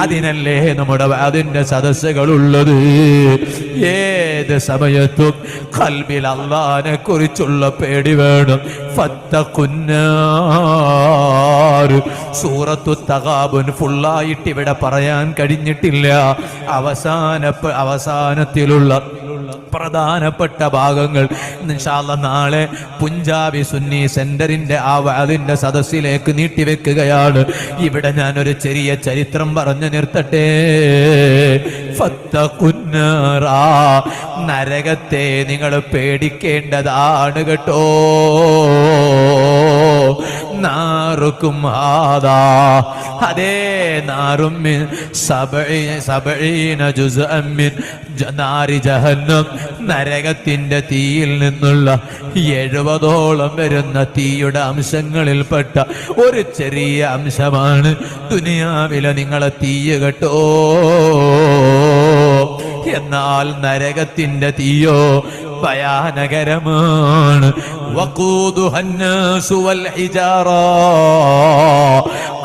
അതിനല്ലേ നമ്മുടെ അതിന്റെ സദസ്സുകളുള്ളത്. ഏത് സമയത്തും ഖൽബിൽ അല്ലാഹനെ കുറിച്ചുള്ള പേടി വേണം. ഫത്തഖുന്നാർ സൂറത്തു തഗാബുൻ ഫുള്ളായിട്ട് ഇവിടെ പറയാൻ കഴിഞ്ഞിട്ടില്ല. അവസാനത്തിലുള്ള പ്രധാനപ്പെട്ട ഭാഗങ്ങൾ ഇൻഷാ അല്ലാഹ് നാളെ പുഞ്ചാബി സുന്നി സെന്ററിന്റെ അതിന്റെ സദസ്സിലേക്ക് നീട്ടിവെക്കുകയാണ്. ഇവിടെ ഞാനൊരു ചെറിയ ചരിത്രം പറഞ്ഞു നിർത്തട്ടെ. ഫത്തഖുന്നാർ നരകത്തെ നിങ്ങൾ പേടിക്കേണ്ടതാണ് കേട്ടോ. നാറുക്കും ഹാദാ അതേ നാറും മിൻ സബഈന ജുസ്അൻ മിൻ നാരി ജഹന്നം നരകത്തിന്റെ തീയിൽ നിന്നുള്ള 70ഓളം വരുന്ന തീയുടെ അംശങ്ങളിൽപ്പെട്ട ഒരു ചെറിയ അംശമാണ് ദുനിയാവിലെ നിങ്ങളെ തീയ് കേട്ടോ. എന്നാൽ നരകത്തിന്റെ തീയോ ഭയാനകരമാണ്.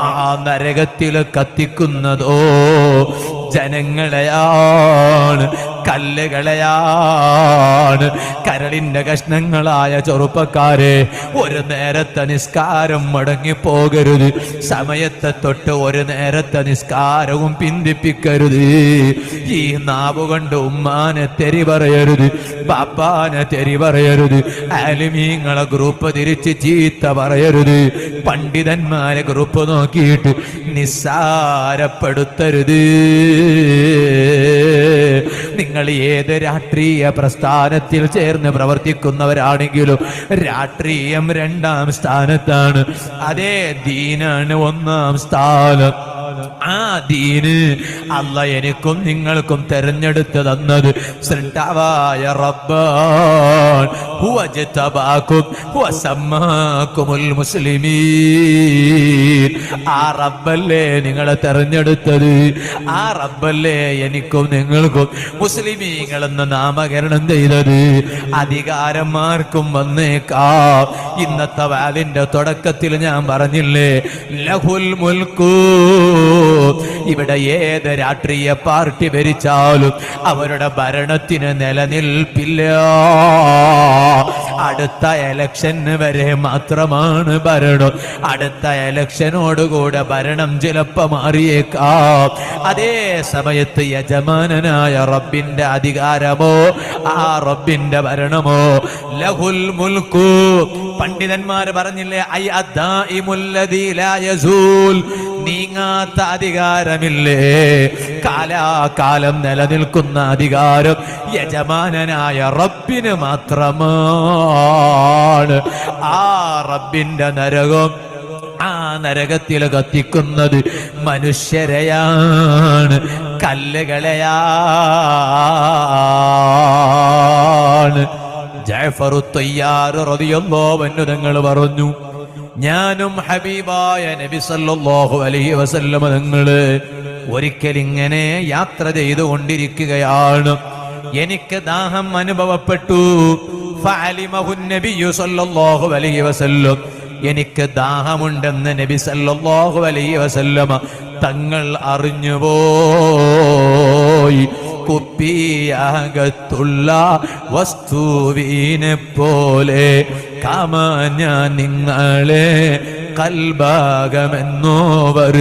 ആ നരകത്തിൽ കത്തിക്കുന്നതോ ജനങ്ങളെയാണ്, കല്ലുകളെയാണ്. കരളിന്റെ കഷ്ണങ്ങളായ ചെറുപ്പക്കാരെ, ഒരു നേരത്തെ നിസ്കാരം മുടങ്ങിപ്പോകരുത്. സമയത്തെ തൊട്ട് ഒരു നേരത്തെ നിസ്കാരവും പിന്തിപ്പിക്കരുത്. ഈ നാവ് കൊണ്ട് ഉമ്മാനെ തെറി പറയരുത്, ബാപ്പാനെ തെറി പറയരുത്, ആലിമീങ്ങളെ ഗ്രൂപ്പ് തിരിച്ച് ചീത്ത പറയരുത്, പണ്ഡിതന്മാരെ ഗ്രൂപ്പ് നോക്കിയിട്ട് നിസ്സാരപ്പെടുത്തരുത്. നിങ്ങൾ ഏത് രാഷ്ട്രീയ പ്രസ്ഥാനത്തിൽ ചേർന്ന് പ്രവർത്തിക്കുന്നവരാണെങ്കിലും രാഷ്ട്രീയം 2ാം സ്ഥാനത്താണ്. അതേ ദീനാണ് 1ാം സ്ഥാനം. ആ ദീന് അല്ലാഹ് എനിക്കും നിങ്ങൾക്കും തെരഞ്ഞെടുത്ത് തന്നത് സൃഷ്ടാവായ റബ്ബാൻ. ഹുവ ജതബാകും ഹുവ സമ്മാകുമുൽ മുസ്ലിമീൻ. ആ റബ്ബല്ലേ നിങ്ങളെ തെരഞ്ഞെടുത്തത്. ആ റബ്ബല്ലേ എനിക്കും നിങ്ങൾക്കും മുസ്ലിമീങ്ങളെന്ന് നാമകരണം ചെയ്തത്. അധികാരന്മാർക്കും വന്നേക്കാം. ഇന്നത്തെ വാലിന്റെ തുടക്കത്തിൽ ഞാൻ പറഞ്ഞില്ലേ, ലഹുൽ മുൽക്കു. ഇവിടെ ഏത് രാഷ്ട്രീയ പാർട്ടി ഭരിച്ചാലും അവരുടെ ഭരണത്തിന് നിലനിൽപ്പില്ല. അടുത്ത ഇലക്ഷന് വരെ മാത്രമാണ് ഭരണം. അടുത്ത ഇലക്ഷനോടുകൂടെ ഭരണം ചിലപ്പോൾ മാറിയേക്കാം. അതേ സമയത്ത് യജമാനനായ റബ്ബിന്റെ അധികാരമോ ആ റബ്ബിന്റെ ഭരണമോ ലഹുൽ മുൽക്കു. പണ്ഡിതന്മാർ പറഞ്ഞില്ലേ, ഐ അദ്ദാഇമുല്ലദീ ലാ യസൂൽ. നീങ്ങാത്ത അധികാരമില്ലേ, കാലാകാലം നിലനിൽക്കുന്ന അധികാരം യജമാനനായ റബ്ബിന് മാത്രമാണ്. ആ റബ്ബിന്റെ നരകം, ആ നരകത്തിൽ കത്തിക്കുന്നത് മനുഷ്യരെയാണ്, കല്ലുകളെയാണ്. ജഅഫർ തയ്യാർ റളിയല്ലാഹു അൻഹു തങ്ങൾ പറഞ്ഞു, ഞാനും ഹബീബായ നബി സല്ലല്ലാഹു അലൈഹി വസല്ലം തങ്ങള് ഒരിക്കൽ ഇങ്ങനെ യാത്ര ചെയ്തുകൊണ്ടിരിക്കുകയാണ്. എനിക്ക് ദാഹം അനുഭവപ്പെട്ടു. ഫഅലിമഹു നബിയ്യു സല്ലല്ലാഹു അലൈഹി വസല്ലം. എനിക്ക് ദാഹമുണ്ടെന്ന് നബി സല്ലല്ലാഹു അലൈഹി വസല്ലം തങ്ങൾ അറിഞ്ഞുപോയി. കുപ്പിയകത്തുള്ള വസ്തുവിനെ പോലെ കാമാഞ്ഞാൻ നിങ്ങളെ കൽഭാഗമെന്നോവർ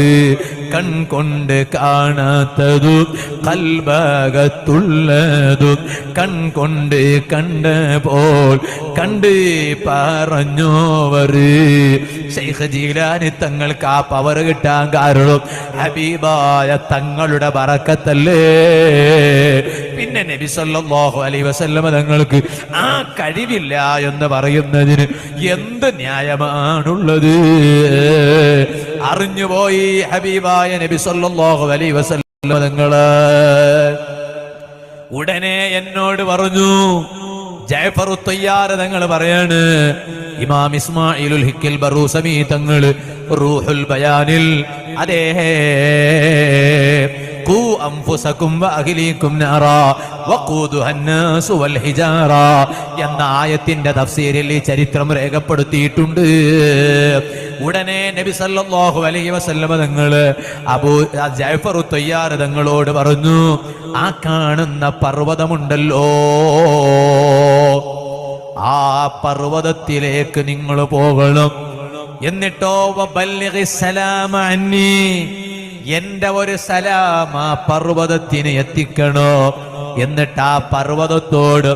കൺകൊണ്ട് കാണാത്തതു കൽഭാഗത്തുള്ളതു കൺകൊണ്ട് കണ്ടപ്പോൾ കണ്ട് പറഞ്ഞോവർ. ശൈഖ് ജീലാനി തങ്ങൾക്ക് ആ പവർ കിട്ടാൻ കാരണം ഹബീബായ തങ്ങളുടെ ബറക്കത്തല്ലേ. പിന്നെ നബി സല്ലല്ലാഹു അലൈഹി വസല്ലം തങ്ങൾക്ക് ആ കഴിവില്ല എന്ന് പറയുന്നതിന് എന്ത് ന്യായമാണുള്ളത്? അറിഞ്ഞുപോയി ഹബീബായ നബി സല്ലല്ലാഹു അലൈഹി വസല്ലം തങ്ങള്. ഉടനെ എന്നോട് പറഞ്ഞു, ജഅഫർ തയ്യാർ തങ്ങൾ പറയാണ്, ഇമാം ഇസ്മായിലുൽ ഹിക്കൽ ബറൂസമി തങ്ങൾ റൂഹുൽ ബയാനിൽ അതേ ഖൂ അൻഫുസകും വഅഹ്ലീകും നാറാ വഖൂദുഹ അന്നാസു വൽ ഹിജാറ എന്ന ആയത്തിന്റെ തഫ്സീരിൽ ഈ ചരിത്രം രേഖപ്പെടുത്തിയിട്ടുണ്ട്. ഉടനെ നബി സല്ലല്ലാഹു അലൈഹി വസല്ലമ തങ്ങള് ജഅഫർ തയ്യാർ തങ്ങളോട് പറഞ്ഞു, ആ കാണുന്ന പർവ്വതമുണ്ടല്ലോ, ആ പർവ്വതത്തിലേക്ക് നിങ്ങൾ പോകണം. എന്നിട്ടോ വബല്ലിഗി സലാമ അന്നി, എന്റെ ഒരു സലാം ആ പർവ്വതത്തിന് എത്തിക്കണോ. എന്നിട്ട് ആ പർവ്വതത്തോട്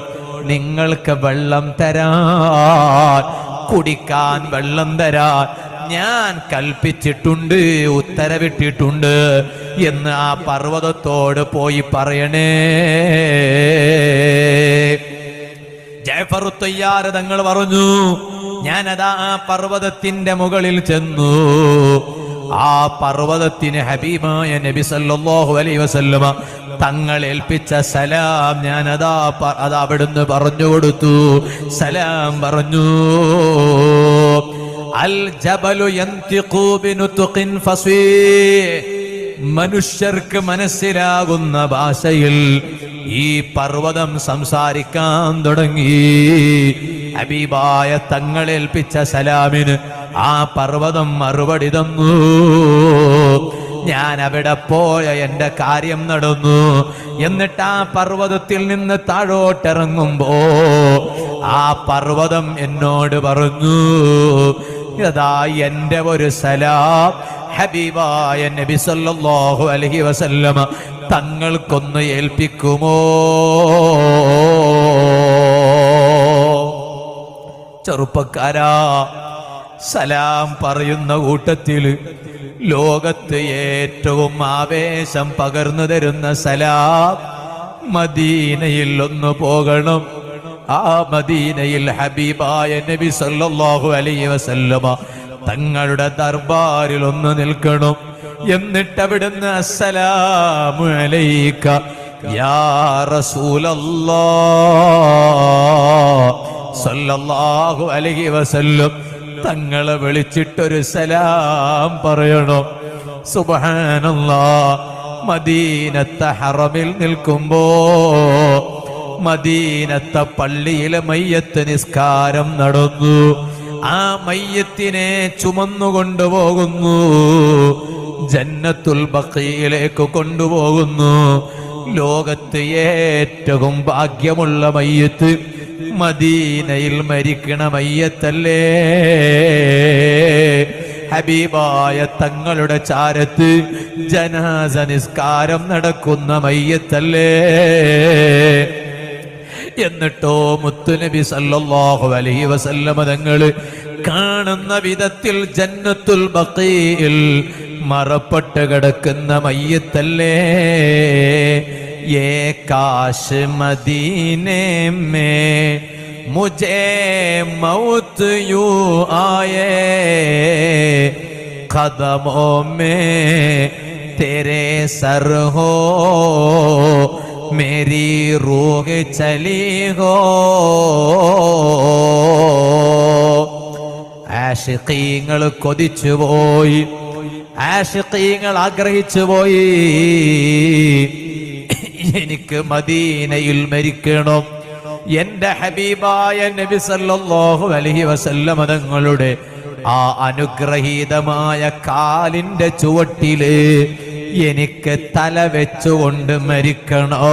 നിങ്ങൾക്ക് വെള്ളം തരാൻ, കുടിക്കാൻ വെള്ളം തരാൻ ഞാൻ കൽപ്പിച്ചിട്ടുണ്ട്, ഉത്തരവിട്ടിട്ടുണ്ട് എന്ന് ആ പർവ്വതത്തോട് പോയി പറയണേ. ജഅഫർ തയ്യാർ തങ്ങൾ പറഞ്ഞു, ഞാനതാ ആ പർവ്വതത്തിന്റെ മുകളിൽ ചെന്നു. ആ പർവ്വതത്തിന് ഹബീബായ നബി സല്ലല്ലാഹു അലൈഹി വസല്ലമ തങ്ങൾ ഏൽപ്പിച്ച സലാം ഞാൻ അതാ അവിടുന്ന് പറഞ്ഞു കൊടുത്തു. സലാം പറഞ്ഞു. അൽ ജബലു യൻതിഖു ബിനുത്ഖിൻ ഫസീഹ്, മനുഷ്യർക്ക് മനസ്സിലാകുന്ന ഭാഷയിൽ ഈ പർവ്വതം സംസാരിക്കാൻ തുടങ്ങി. ഹബീബായ തങ്ങൾ ഏൽപ്പിച്ച സലാമിന് ആ പർവ്വതം മറുപടി തന്നു. ഞാൻ അവിടെ പോയ എന്റെ കാര്യം നടന്നു. എന്നിട്ട് ആ പർവ്വതത്തിൽ നിന്ന് താഴോട്ടിറങ്ങുമ്പോ ആ പർവ്വതം എന്നോട് പറഞ്ഞു, ഇതാ എന്റെ ഒരു സലാം ഹബീബായ നബി സല്ലല്ലാഹു അലൈഹി വസല്ലമ തങ്ങൾക്കൊന്ന് ഏൽപ്പിക്കുമോ. ചെറുപ്പക്കാരാ, സലാം പറയുന്ന കൂട്ടത്തില് ലോകത്ത് ഏറ്റവും ആവേശം പകർന്നു തരുന്ന സലാം മദീനയിൽ ഒന്ന് പോകണം. ആ മദീനയിൽ ഹബീബായ നബി സല്ലല്ലാഹു അലൈഹി വസല്ലമ തങ്ങളുടെ ദർബാറിൽ ഒന്ന് നിൽക്കണം. എന്നിട്ട് അവിടുന്ന് അസ്സലാമു അലൈക യാ റസൂലല്ലാഹ് സല്ലല്ലാഹു അലൈഹി വസല്ലം തങ്ങളെ വിളിച്ചിട്ടൊരു സലാം പറയണം. സുബ്ഹാനല്ലാഹ്, മദീനത്തെ ഹറമിൽ നിൽക്കുമ്പോ മദീനത്തെ പള്ളിയിലെ മയ്യത്ത് നിസ്കാരം നടന്നു. ആ മയ്യത്തിനെ ചുമന്നുകൊണ്ടുപോകുന്നു, ജന്നത്തുൽ ബഖീയിലേക്ക് കൊണ്ടുപോകുന്നു. ലോകത്ത് ഏറ്റവും ഭാഗ്യമുള്ള മയ്യത്ത് മദീനയിൽ മരിക്കണ മയ്യത്തല്ലേ. ഹബീബായ തങ്ങളുടെ ചാരത്ത് ജനാസ നിസ്കാരം നടക്കുന്ന മയ്യത്തല്ലേ. എന്നിട്ടോ മുത്തുനബി സല്ലല്ലാഹു അലൈഹി വസല്ലമ തങ്ങള് കാണുന്ന വിധത്തിൽ ജന്നത്തുൽ ബഖീൽ മറപ്പെട്ട് കിടക്കുന്ന മയ്യത്തല്ലേ. യേ കാശ് മദീനെ മേ മുझे मौत यूं आए कदमों में तेरे सर हो मेरी रूह चली हो. ആശിഖീങ്ങൾ കൊതിച്ചുപോയി, ആശിഖീങ്ങൾ ആഗ്രഹിച്ചുപോയി, എനിക്ക് മദീനയിൽ മരിക്കണം. എന്റെ ഹബീബായ നബി സല്ലല്ലാഹു അലൈഹി വസല്ലമ തങ്ങളുടെ ആ അനുഗ്രഹീതമായ കാലിന്റെ ചുവട്ടില് എനിക്ക് തല വെച്ചുകൊണ്ട് മരിക്കണോ.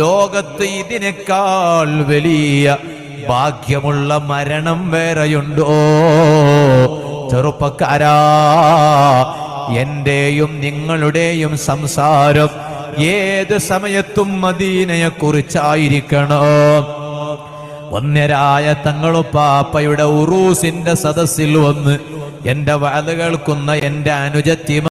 ലോകത്ത് ഇതിനേക്കാൾ വലിയ ഭാഗ്യമുള്ള മരണം വേറെയുണ്ടോ. ചെറുപ്പക്കാരാ, എന്റെയും നിങ്ങളുടെയും സംസാരം ഏത് സമയത്തും മദീനയെ കുറിച്ചായിരിക്കണം. വന്യരായ തങ്ങളുപ്പാപ്പയുടെ ഉറൂസിന്റെ സദസ്സിൽ വന്ന് എന്റെ വാത് കേൾക്കുന്ന എന്റെ അനുജത്തി